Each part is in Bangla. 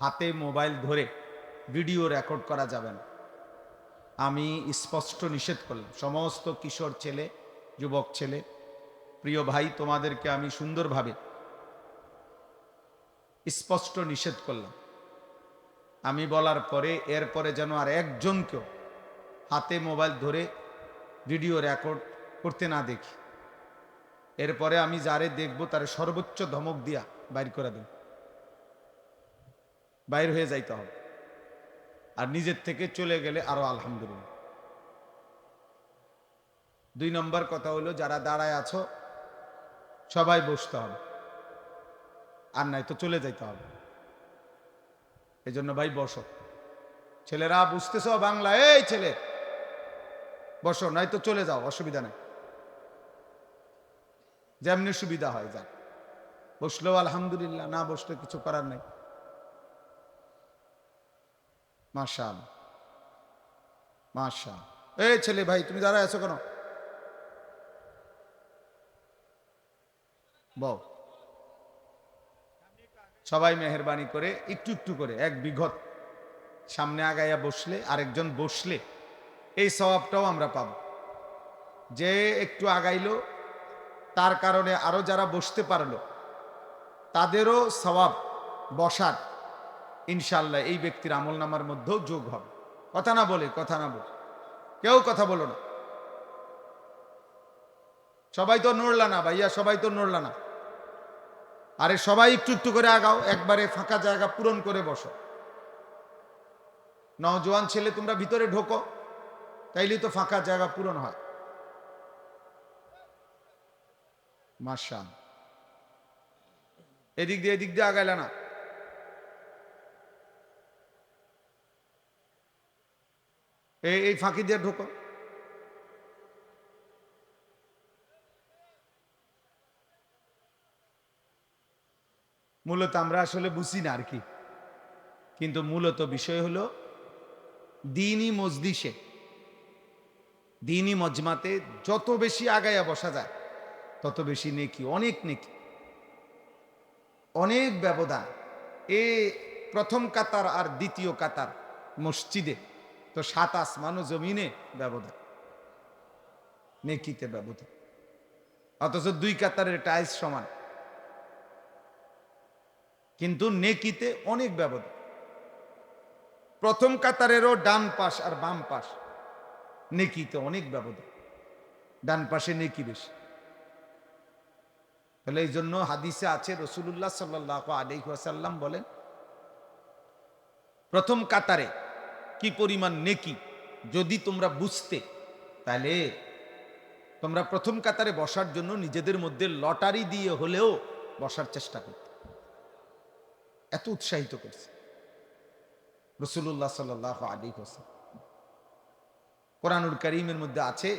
হাতে মোবাইল ধরে ভিডিও রেকর্ড করা যাবে না। আমি স্পষ্ট নিষেধ করলাম। সমস্ত কিশোর ছেলে, যুবক ছেলে, প্রিয় ভাই, তোমাদেরকে আমি সুন্দরভাবে স্পষ্ট নিষেধ করলাম। আমি বলার পরে এরপরে যেন আর একজনকেও হাতে মোবাইল ধরে ভিডিও রেকর্ড করতে না দেখি। এরপরে আমি যারে দেখবো তারে সর্বোচ্চ ধমক দিয়া বাইর করে দেব, বাইর হয়ে যাইতে হবে। আর নিজের থেকে চলে গেলে আরো আলহামদুলিল্লাহ। 2 নম্বর কথা হলো, যারা দাঁড়ায় আছো সবাই বসতে হবে, আর নাই তো চলে যাইতে হবে। এই জন্য ভাই বসো। ছেলেরা বুঝতেছো বাংলা? এই ছেলে বসো, নাই তো চলে যাও, অসুবিধা নাই, যেমনি সুবিধা হয় যাক। বসলেও আলহামদুলিল্লাহ, না বসলে কিছু করার নাই। মাশাআল্লাহ, মাশাআল্লাহ। এই ছেলে ভাই, তুমি দাঁড়ায় আছো কেন? বল। সবাই মেহেরবানি করে একটু একটু করে এক বিঘত সামনে আগাইয়া বসলে, আরেকজন বসলে এই সওয়াবটাও আমরা পাবো। যে একটু আগাইলো তার কারণে আরো যারা বসতে পারলো তাদেরও সওয়াব বসার ইনশাআল্লাহ এই ব্যক্তির আমলনামার মধ্যেও যোগ হবে। কথা না বলে, কথা না বলে, কেউ কথা বলো না। সবাই তো নড়লা না ভাইয়া, সবাই তো নড়লা না। আরে সবাই একটু একটু করে আগাও, একবারে ফাঁকা জায়গা পূরণ করে বসো। নওজোয়ান ছেলে তোমরা ভিতরে ঢোকো, তাইলেই তো ফাঁকা জায়গা পূরণ হয়। মাশাআল্লাহ। এদিক দিয়ে আগাইলা না। এই ফাঁকি দিয়ে ঢোকো। মূলত আমরা আসলে বুঝি না আর কি, কিন্তু মূলত বিষয় হলো দ্বীনি মজলিসে, দ্বীনি মজমাতে যত বেশি আগাইয়া বসা যায় তত বেশি নেকি, অনেক নেকি, অনেক ব্যবধান। এ প্রথম কাতার আর দ্বিতীয় কাতার মসজিদে তো 7 আসমান ও জমিনে ব্যবধান, নেকিতে ব্যবধান। অথচ 2 কাতারের টাইলস সমান, কিন্তু নেকিতে অনেক ব্যবধান। প্রথম কাতারেরও ডান পাশ আর বাম পাশ নেকিতে অনেক ব্যবধান, ডান পাশে নেকি বেশি। তাহলে এই জন্য হাদিসে আছে, রাসূলুল্লাহ সাল্লাল্লাহু আলাইহি ওয়াসাল্লাম বলেন, প্রথম কাতারে কি পরিমাণ নেকি যদি তোমরা বুঝতে, তাহলে তোমরা প্রথম কাতারে বসার জন্য নিজেদের মধ্যে লটারি দিয়ে হলেও বসার চেষ্টা করতে। এত উৎসাহিত করছে রাসূলুল্লাহ সাল্লাল্লাহু আলাইহি ওয়াসাল্লাম। কোরআনুল কারীমের মধ্যে আছে,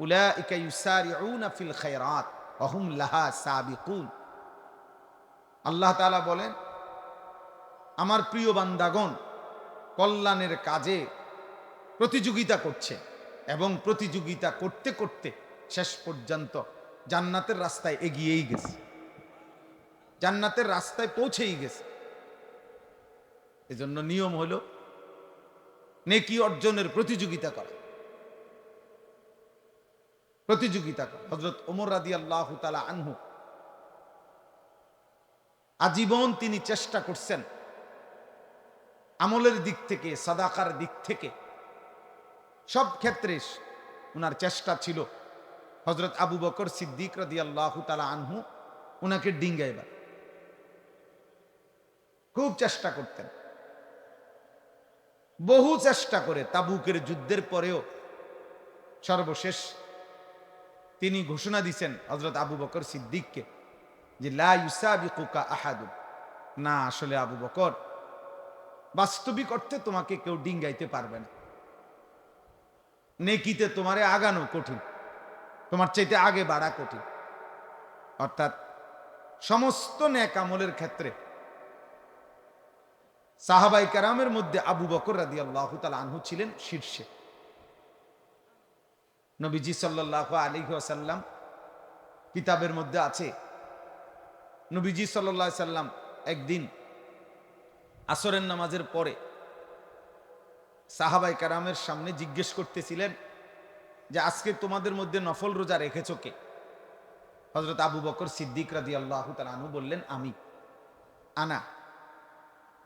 উলাইকা ইউসারিউনা ফিল খায়রাত ওয়া হুম লাহা সাবিকুন। আল্লাহ তাআলা বলেন, আমার প্রিয় বান্দাগণ কল্যাণের কাজে প্রতিযোগিতা করছে এবং প্রতিযোগিতা করতে করতে শেষ পর্যন্ত জান্নাতের রাস্তায় এগিয়েই গেছে, জান্নাতের রাস্তায় পৌঁছেই গেছে। এজন্য নিয়ম হলো নেকি অর্জনের প্রতিযোগিতা করা, প্রতিযোগিতা করা। হযরত ওমর রাদিয়াল্লাহু তাআলা আনহু আজীবন তিনি চেষ্টা করছেন আমলের দিক থেকে, সাদাকার দিক থেকে, সব ক্ষেত্রে উনার চেষ্টা ছিল হযরত আবু বকর সিদ্দিক রাদিয়াল্লাহু তাআলা আনহু উনাকে ডিঙ্গাইবার খুব চেষ্টা করতেন। বহু চেষ্টা করে তাবুকের যুদ্ধের পরেও সর্বশেষ তিনি ঘোষণা দিয়েছেন হযরত আবু বকর সিদ্দিককে, যে লা ইউসাবিকুকা আহাদুন, না আসলে আবু বকর, বাস্তবিক অর্থে তোমাকে কেউ ডিঙ্গাইতে পারবে না। নেকিতে তোমারে আগানো কঠিন, তোমার চাইতে আগে বাড়া কঠিন। অর্থাৎ সমস্ত নেক আমলের ক্ষেত্রে সাহাবাই কেরামের মধ্যে আবু বকর রাদিয়াল্লাহু তাআলা আনহু ছিলেন শীর্ষে। নবীজি সাল্লাল্লাহু আলাইহি ওয়াসাল্লাম কিতাবের মধ্যে আছে, নবীজি সাল্লাল্লাহু আলাইহি সাল্লাম একদিন আসরের নামাজের পরে সাহাবায়ে কেরামের সামনে জিজ্ঞেস করতেছিলেন যে আজকে তোমাদের মধ্যে নফল রোজা রেখেছো কে? হযরত আবু বকর সিদ্দিক রাদিয়াল্লাহু তাআলা আনহু বললেন, আমি, আনা।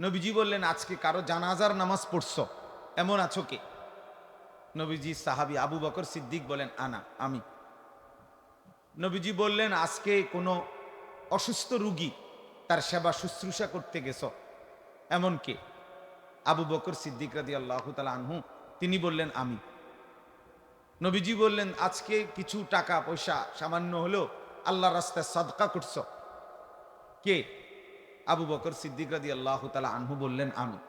নবীজি বললেন, আজকে কারো জানাজার নামাজ পড়ছো এমন আছো কে? নবীজি সাহাবী আবু বকর সিদ্দিক বলেন, আনা, আমি। নবীজি বললেন, আজকে কোনো অসুস্থ রোগী তার সেবা শুশ্রূষা করতে গেছো এমন কে? আবু বকর সিদ্দিক রাদিয়াল্লাহু তাআলা আনহু তিনি বললেন, আমি। নবীজি বললেন, আজকে কিছু টাকা পয়সা সামান্য হলেও আল্লাহর রাস্তায় সাদকা করছো কে? আবু বকর সিদ্দিক রাদিয়াল্লাহু তাআলা আনহু বললেন, আমি।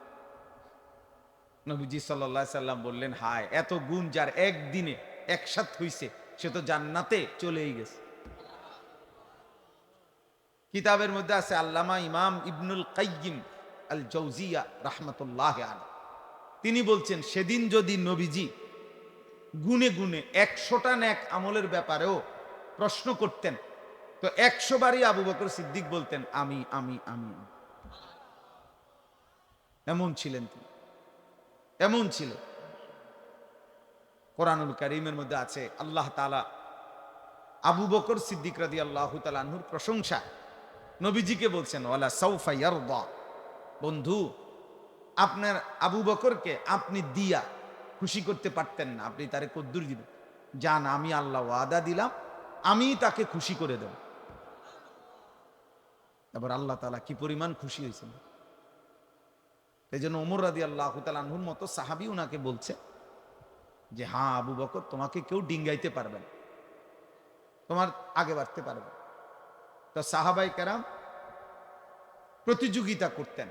নবীজি সাল্লাল্লাহু আলাইহি সাল্লাম বললেন, হায়, এত গুণ যার একদিনে একসাথ হইছে সে তো জান্নাতে চলেই গেছে। কিতাবের মধ্যে আছে, আল্লামা ইমাম ইবনুল কাইয়্যিম আল জাওজিয়া রাহমাতুল্লাহি আলাইহি তিনি বলছেন, সেদিন যদি নবীজি গুনে গুনে 100টা নেক আমলের ব্যাপারেও প্রশ্ন করতেন তো 100 বারই আবু বকর সিদ্দিক বলতেন, আমি, আমি, আমি। এমন ছিলেন তিনি, এমন ছিল। কোরআনুল কারীমের মধ্যে আছে, আল্লাহ তাআলা আবু বকর সিদ্দিক রাদিয়াল্লাহু তাআলা আনহুর প্রশংসা নবীজিকে বলছেন, ওয়ালা সাউফা ইয়ারদা, বন্ধু, আপনার আবু বকরকে আপনি দিয়া খুশি করতে পারতেন না, আপনি তারে কদ্দুর দিবেন? জান, আমি আল্লাহ ওয়াদা দিলাম, আমি তাকে খুশি করে দেব। এবার আল্লাহ তাআলা কি পরিমাণ খুশি হয়েছেন। এই জন্য ওমর রাদিয়াল্লাহু তাআলা আনহুর মতো সাহাবী উনাকে বলছে যে, হ্যাঁ আবু বকর, তোমাকে কেউ ডিঙ্গাইতে পারবে না, তোমার আগে বাড়তে পারবে। তো সাহাবায়ে কেরাম প্রতিযোগিতা করতেন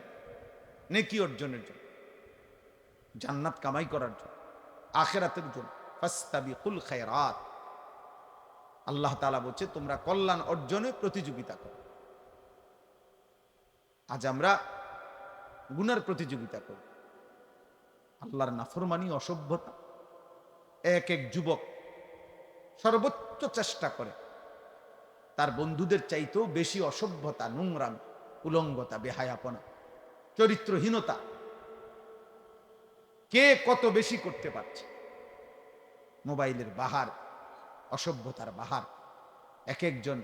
নেকি অর্জনের জন্য, জান্নাত কামাই করার জন্য, আখিরাতের জন্য। ফাস্তাবিকুল খায়রাত, আল্লাহ তাআলা বলছে তোমরা কল্যাণ অর্জনে প্রতিযোগিতা করো। আজ আমরা গুনার প্রতিযোগিতা করি, আল্লাহর নাফরমানি, অসভ্যতা। এক এক যুবক সর্বোচ্চ চেষ্টা করে তার বন্ধুদের চাইতেও বেশি অসভ্যতা, নোংরাম, উলঙ্গতা, বেহায়াপনা, চরিত্রহীনতা কে কত বেশি করতে পারছে। মোবাইলের বাহার, অসভ্যতার বাহার। এক একজন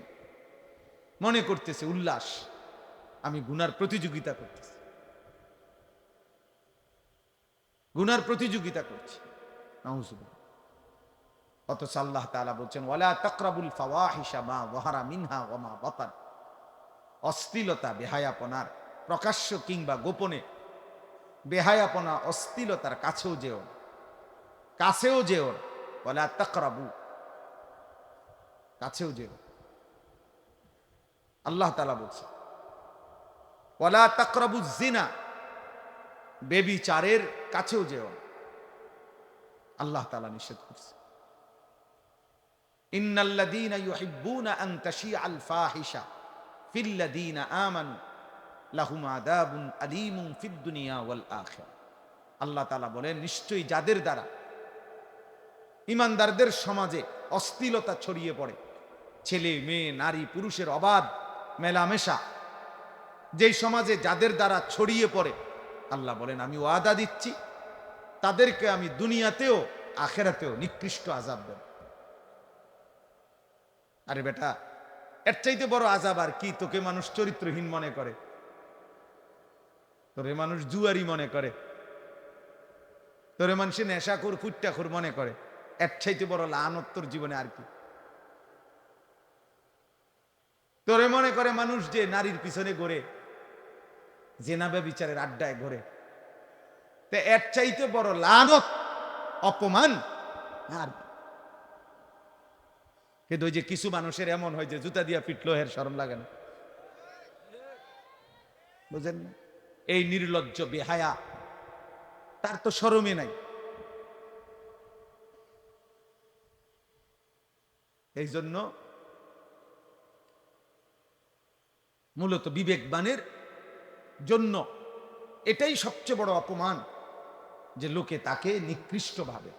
মনে করতেছে উল্লাস, আমি গুনার প্রতিযোগিতা করতেছি, গুনার প্রতিযোগিতা করছি। নাউজুবিল্লাহ। অথচ আল্লাহ তাআলা বলছেন, ওয়ালা তাকরাবুল ফাওয়াহিশা মা যাহারা মিনহা ওয়া মা বাতান, অশ্লীলতা, বেহায়াপনার প্রকাশ্য কিংবা গোপনে বেহায়াপনা, অশ্লীলতার কাছেও যেও না, কাছেও যেও না। ওয়ালা তাকরাবু, কাছেও যেও। আল্লাহ তাআলা বলছে, ওয়ালা তাকরাবু জিনা, বেবিচারের কাছেও যেও না, আল্লাহ তাআলা নিষেধ করছে। ইন্নাল্লাযীনা ইউহিব্বুনা আন তাশিআল ফাহিশা ফিল্লাযীনা আমানু লাহুম আযাবুন আলীমুন ফিদ দুনিয়া ওয়াল আখিরাহ। আল্লাহ তাআলা বলেন, নিশ্চয়ই যাদের দ্বারা ঈমানদারদের সমাজে অশ্লীলতা ছড়িয়ে পড়ে, ছেলে মেয়ে নারী পুরুষের অবাধ মেলামেশা, যেই সমাজে যাদের দ্বারা ছড়িয়ে পড়ে, আল্লাহ বলেন আমি ওয়াদা দিচ্ছি তাদেরকে আমি দুনিয়াতেও আখিরাতেও নিকৃষ্ট আযাব দেব। আরে বেটা, এর চাইতে বড় আযাব আর কি? তোকে মানুষ চরিত্রহীন মনে করে, তোরে মানুষ জুয়ারি মনে করে, তোরে মানুষে নেশাখোর, ফুট্টাখোর মনে করে। এর চাইতে বড় লানত তোর জীবনে আর কি? তোরে মনে করে মানুষ যে নারীর পিছনে ঘোরে, জেনা ব্যভিচারের আড্ডায় ঘোরে। তে এর চাইতে বড় লানত, অপমান আর কি? কিন্তু ওই যে কিছু মানুষের এমন হয় যে জুতা দিয়া পিটলো এর শরম লাগে না, বুঝেন না? এই নির্লজ্জ বেহায়া, তার তো শরমই নাই। এই জন্য মূলত বিবেকবানের জন্য এটাই সবচেয়ে বড় অপমান যে লোকে তাকে নিকৃষ্ট ভাবে,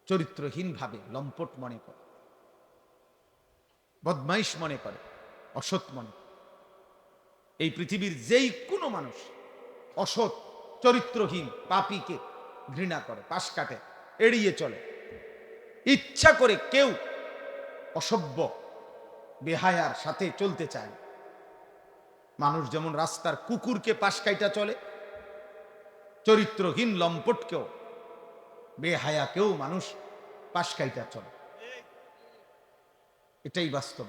চরিত্রহীন ভাবে, লম্পট মনে করে, বদমাইশ মনে করে, অসৎ মনে করে। এই পৃথিবীর যেই কোনো মানুষ অসৎ চরিত্রহীন পাপীকে ঘৃণা করে, পাশ কাটে, এড়িয়ে চলে। ইচ্ছা করে কেউ অসভ্য বেহায়ার সাথে চলতে চায়। মানুষ যেমন রাস্তার কুকুরকে পাশ কাইটা চলে, চরিত্রহীন লম্পটকেও বেহায়াকেও মানুষ পাশ কাইটা চলে। এটাই বাস্তব।